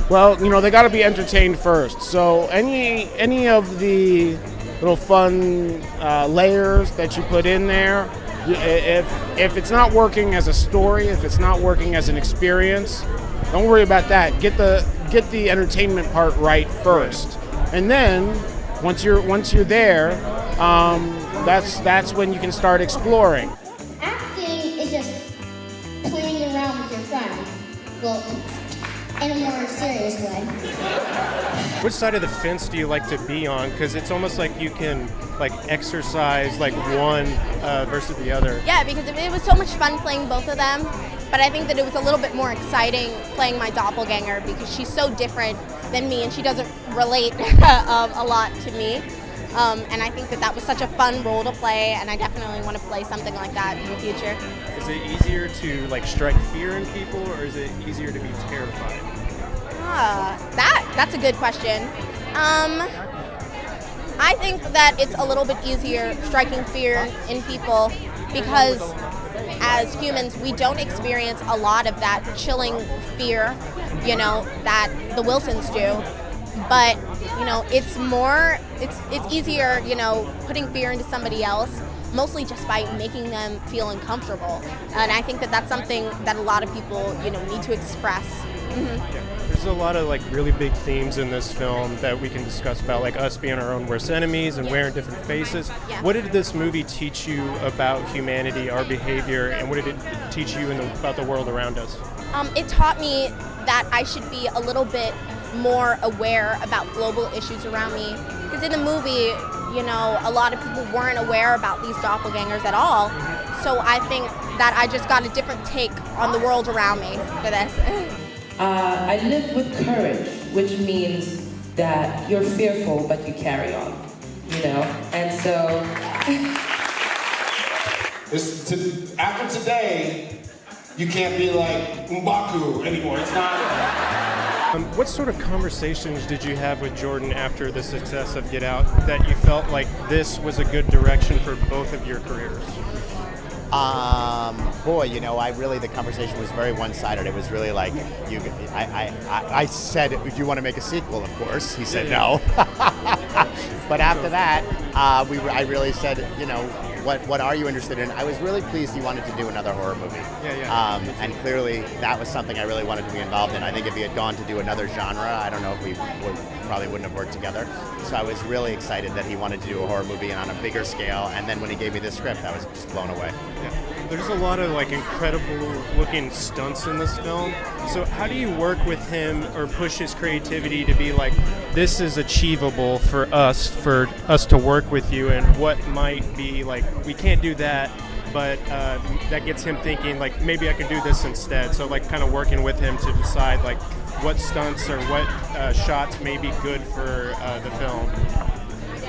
Well, they got to be entertained first. So any of the little fun layers that you put in there, if it's not working as a story, if it's not working as an experience, don't worry about that. Get the entertainment part right first, and then once you're there, that's when you can start exploring. Acting is just playing around with your friends. Well, in a more serious way. Which side of the fence do you like to be on? Because it's almost like you can exercise one versus the other. Yeah, because it was so much fun playing both of them, but I think that it was a little bit more exciting playing my doppelganger because she's so different than me and she doesn't relate a lot to me. And I think that was such a fun role to play, and I definitely want to play something like that in the future. Is it easier to strike fear in people, or is it easier to be terrified? That's a good question. I think that it's a little bit easier striking fear in people because as humans we don't experience a lot of that chilling fear, that the Wilsons do. But it's easier, putting fear into somebody else, mostly just by making them feel uncomfortable. And I think that that's something that a lot of people, need to express. Mm-hmm. Yeah. There's a lot of really big themes in this film that we can discuss about, us being our own worst enemies and wearing different faces. Yeah. What did this movie teach you about humanity, our behavior, and what did it teach you about the world around us? It taught me that I should be a little bit more aware about global issues around me. Because in the movie, a lot of people weren't aware about these doppelgangers at all. So I think that I just got a different take on the world around me for this. I live with courage, which means that you're fearful, but you carry on, And so... After today, you can't be like M'Baku anymore. It's not... What sort of conversations did you have with Jordan after the success of Get Out that you felt like this was a good direction for both of your careers? The conversation was very one-sided. It was really like, I said, do you want to make a sequel? Of course. He said no. But after that, I really said, what are you interested in? I was really pleased he wanted to do another horror movie. And clearly that was something I really wanted to be involved in. I think if he had gone to do another genre, I don't know if we probably wouldn't have worked together. So I was really excited that he wanted to do a horror movie and on a bigger scale. And then when he gave me the script, I was just blown away. Yeah. There's a lot of incredible looking stunts in this film. So how do you work with him or push his creativity to be this is achievable for us to work with you, and what might be we can't do that, but that gets him thinking maybe I could do this instead. So kind of working with him to decide what stunts or what shots may be good for the film.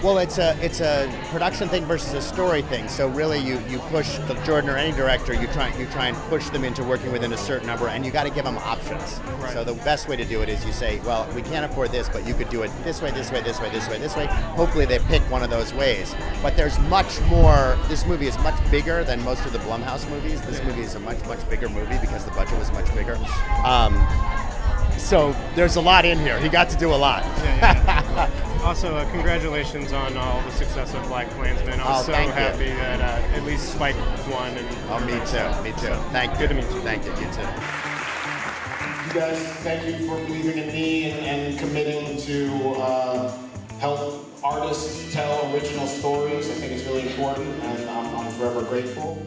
Well, it's a production thing versus a story thing. So really, you push the Jordan or any director. You try and push them into working within a certain number, and you got to give them options. Right. So the best way to do it is you say, well, we can't afford this, but you could do it this way, this way, this way, this way, this way. Hopefully, they pick one of those ways. But there's much more. This movie is much bigger than most of the Blumhouse movies. This movie is a much bigger movie because the budget was much bigger. So there's a lot in here. He got to do a lot. Yeah. Also, congratulations on all the success of Black Klansman. I'm so happy that at least Spike won. Me too. Thank you. Good to meet you. Thank you. You too. You guys, thank you for believing in me and committing to help artists tell original stories. I think it's really important, and I'm forever grateful.